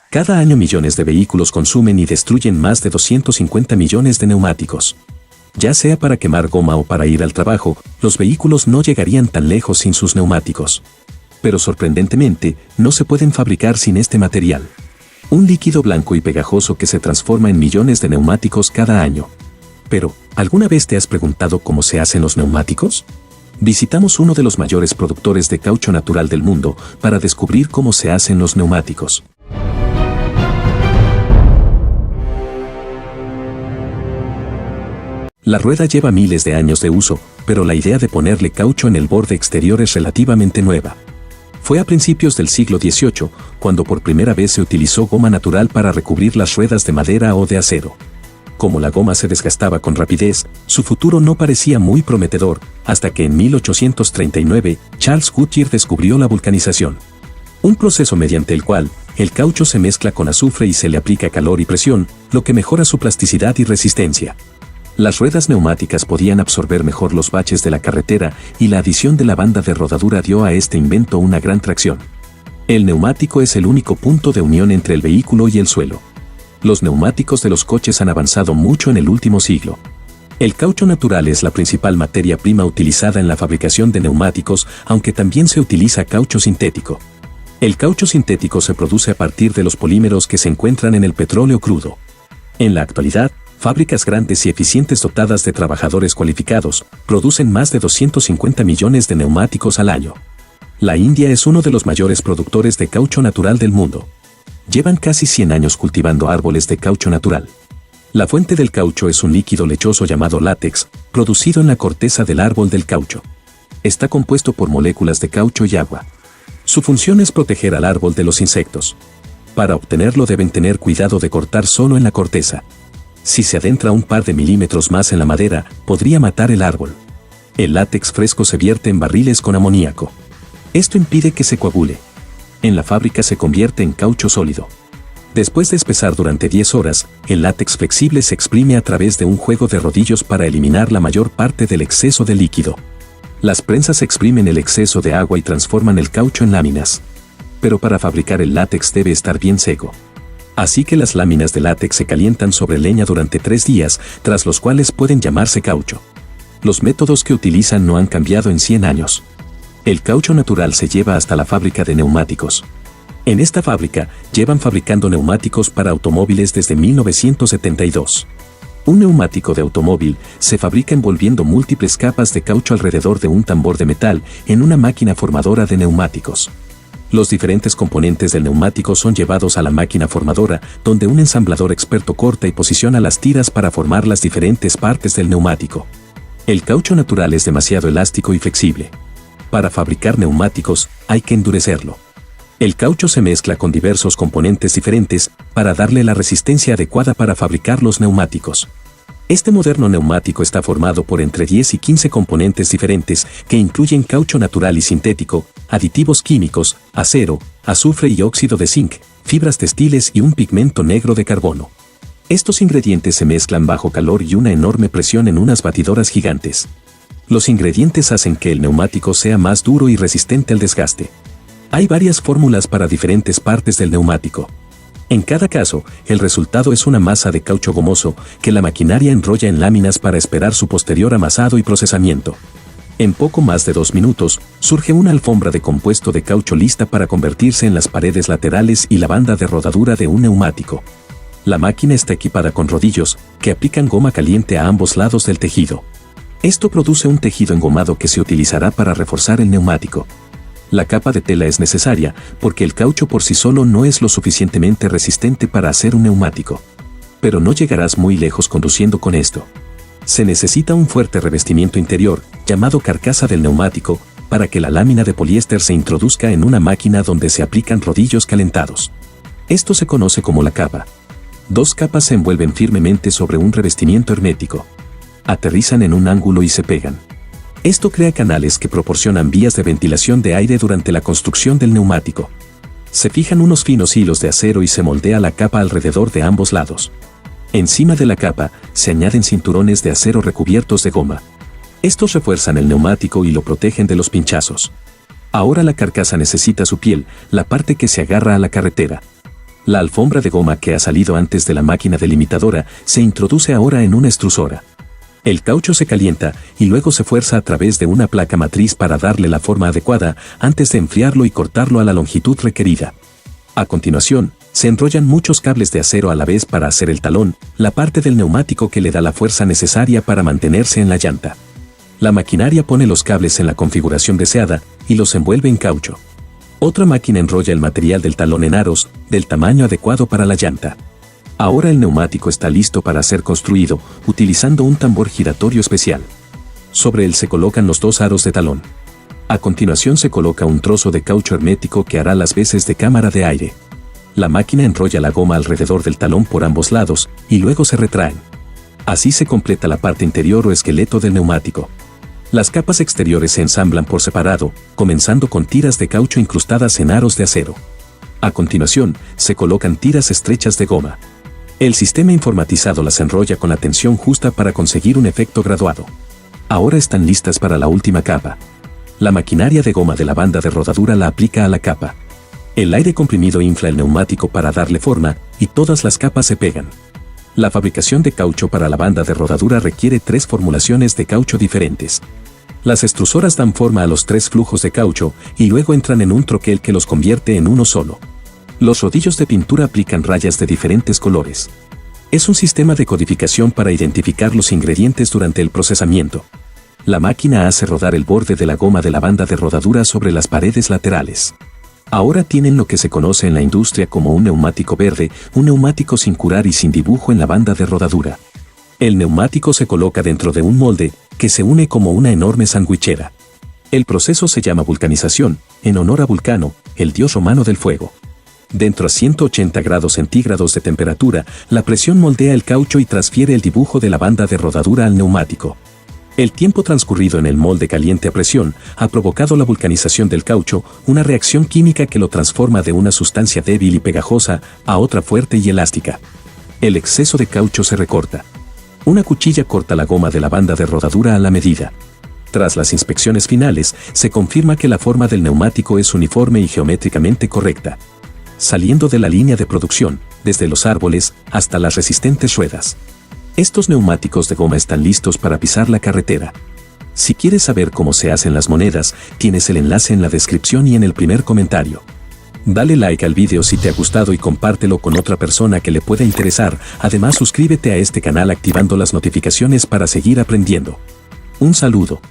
Cada año millones de vehículos consumen y destruyen más de 250 millones de neumáticos. Ya sea para quemar goma o para ir al trabajo, los vehículos no llegarían tan lejos sin sus neumáticos. Pero sorprendentemente, no se pueden fabricar sin este material. Un líquido blanco y pegajoso que se transforma en millones de neumáticos cada año. Pero, ¿alguna vez te has preguntado cómo se hacen los neumáticos? Visitamos uno de los mayores productores de caucho natural del mundo para descubrir cómo se hacen los neumáticos. La rueda lleva miles de años de uso, pero la idea de ponerle caucho en el borde exterior es relativamente nueva. Fue a principios del siglo XVIII, cuando por primera vez se utilizó goma natural para recubrir las ruedas de madera o de acero. Como la goma se desgastaba con rapidez, su futuro no parecía muy prometedor, hasta que en 1839, Charles Goodyear descubrió la vulcanización. Un proceso mediante el cual, el caucho se mezcla con azufre y se le aplica calor y presión, lo que mejora su plasticidad y resistencia. Las ruedas neumáticas podían absorber mejor los baches de la carretera y la adición de la banda de rodadura dio a este invento una gran tracción. El neumático es el único punto de unión entre el vehículo y el suelo. Los neumáticos de los coches han avanzado mucho en el último siglo. El caucho natural es la principal materia prima utilizada en la fabricación de neumáticos, aunque también se utiliza caucho sintético. El caucho sintético se produce a partir de los polímeros que se encuentran en el petróleo crudo. En la actualidad, fábricas grandes y eficientes dotadas de trabajadores cualificados producen más de 250 millones de neumáticos al año. La India es uno de los mayores productores de caucho natural del mundo. Llevan casi 100 años cultivando árboles de caucho natural. La fuente del caucho es un líquido lechoso llamado látex, producido en la corteza del árbol del caucho. Está compuesto por moléculas de caucho y agua. Su función es proteger al árbol de los insectos. Para obtenerlo deben tener cuidado de cortar solo en la corteza. Si se adentra un par de milímetros más en la madera, podría matar el árbol. El látex fresco se vierte en barriles con amoníaco. Esto impide que se coagule. En la fábrica se convierte en caucho sólido. Después de espesar durante 10 horas, el látex flexible se exprime a través de un juego de rodillos para eliminar la mayor parte del exceso de líquido. Las prensas exprimen el exceso de agua y transforman el caucho en láminas. Pero para fabricar el látex debe estar bien seco. Así que las láminas de látex se calientan sobre leña durante 3 días, tras los cuales pueden llamarse caucho. Los métodos que utilizan no han cambiado en 100 años. El caucho natural se lleva hasta la fábrica de neumáticos. En esta fábrica, llevan fabricando neumáticos para automóviles desde 1972. Un neumático de automóvil se fabrica envolviendo múltiples capas de caucho alrededor de un tambor de metal en una máquina formadora de neumáticos. Los diferentes componentes del neumático son llevados a la máquina formadora, donde un ensamblador experto corta y posiciona las tiras para formar las diferentes partes del neumático. El caucho natural es demasiado elástico y flexible. Para fabricar neumáticos, hay que endurecerlo. El caucho se mezcla con diversos componentes diferentes para darle la resistencia adecuada para fabricar los neumáticos. Este moderno neumático está formado por entre 10 y 15 componentes diferentes que incluyen caucho natural y sintético, aditivos químicos, acero, azufre y óxido de zinc, fibras textiles y un pigmento negro de carbono. Estos ingredientes se mezclan bajo calor y una enorme presión en unas batidoras gigantes. Los ingredientes hacen que el neumático sea más duro y resistente al desgaste. Hay varias fórmulas para diferentes partes del neumático. En cada caso, el resultado es una masa de caucho gomoso que la maquinaria enrolla en láminas para esperar su posterior amasado y procesamiento. En poco más de 2 minutos, surge una alfombra de compuesto de caucho lista para convertirse en las paredes laterales y la banda de rodadura de un neumático. La máquina está equipada con rodillos que aplican goma caliente a ambos lados del tejido. Esto produce un tejido engomado que se utilizará para reforzar el neumático. La capa de tela es necesaria porque el caucho por sí solo no es lo suficientemente resistente para hacer un neumático. Pero no llegarás muy lejos conduciendo con esto. Se necesita un fuerte revestimiento interior, llamado carcasa del neumático, para que la lámina de poliéster se introduzca en una máquina donde se aplican rodillos calentados. Esto se conoce como la capa. 2 capas se envuelven firmemente sobre un revestimiento hermético. Aterrizan en un ángulo y se pegan. Esto crea canales que proporcionan vías de ventilación de aire durante la construcción del neumático. Se fijan unos finos hilos de acero y se moldea la capa alrededor de ambos lados. Encima de la capa, se añaden cinturones de acero recubiertos de goma. Estos refuerzan el neumático y lo protegen de los pinchazos. Ahora la carcasa necesita su piel, la parte que se agarra a la carretera. La alfombra de goma que ha salido antes de la máquina delimitadora se introduce ahora en una extrusora. El caucho se calienta y luego se fuerza a través de una placa matriz para darle la forma adecuada antes de enfriarlo y cortarlo a la longitud requerida. A continuación, se enrollan muchos cables de acero a la vez para hacer el talón, la parte del neumático que le da la fuerza necesaria para mantenerse en la llanta. La maquinaria pone los cables en la configuración deseada y los envuelve en caucho. Otra máquina enrolla el material del talón en aros, del tamaño adecuado para la llanta. Ahora el neumático está listo para ser construido, utilizando un tambor giratorio especial. Sobre él se colocan los 2 aros de talón. A continuación se coloca un trozo de caucho hermético que hará las veces de cámara de aire. La máquina enrolla la goma alrededor del talón por ambos lados y luego se retraen. Así se completa la parte interior o esqueleto del neumático. Las capas exteriores se ensamblan por separado, comenzando con tiras de caucho incrustadas en aros de acero. A continuación, se colocan tiras estrechas de goma. El sistema informatizado las enrolla con la tensión justa para conseguir un efecto graduado. Ahora están listas para la última capa. La maquinaria de goma de la banda de rodadura la aplica a la capa. El aire comprimido infla el neumático para darle forma, y todas las capas se pegan. La fabricación de caucho para la banda de rodadura requiere 3 formulaciones de caucho diferentes. Las extrusoras dan forma a los 3 flujos de caucho, y luego entran en un troquel que los convierte en uno solo. Los rodillos de pintura aplican rayas de diferentes colores. Es un sistema de codificación para identificar los ingredientes durante el procesamiento. La máquina hace rodar el borde de la goma de la banda de rodadura sobre las paredes laterales. Ahora tienen lo que se conoce en la industria como un neumático verde, un neumático sin curar y sin dibujo en la banda de rodadura. El neumático se coloca dentro de un molde, que se une como una enorme sandwichera. El proceso se llama vulcanización, en honor a Vulcano, el dios romano del fuego. Dentro a 180 grados centígrados de temperatura, la presión moldea el caucho y transfiere el dibujo de la banda de rodadura al neumático. El tiempo transcurrido en el molde caliente a presión ha provocado la vulcanización del caucho, una reacción química que lo transforma de una sustancia débil y pegajosa a otra fuerte y elástica. El exceso de caucho se recorta. Una cuchilla corta la goma de la banda de rodadura a la medida. Tras las inspecciones finales, se confirma que la forma del neumático es uniforme y geométricamente correcta. Saliendo de la línea de producción, desde los árboles hasta las resistentes ruedas. Estos neumáticos de goma están listos para pisar la carretera. Si quieres saber cómo se hacen las monedas, tienes el enlace en la descripción y en el primer comentario. Dale like al video si te ha gustado y compártelo con otra persona que le pueda interesar. Además, suscríbete a este canal activando las notificaciones para seguir aprendiendo. Un saludo.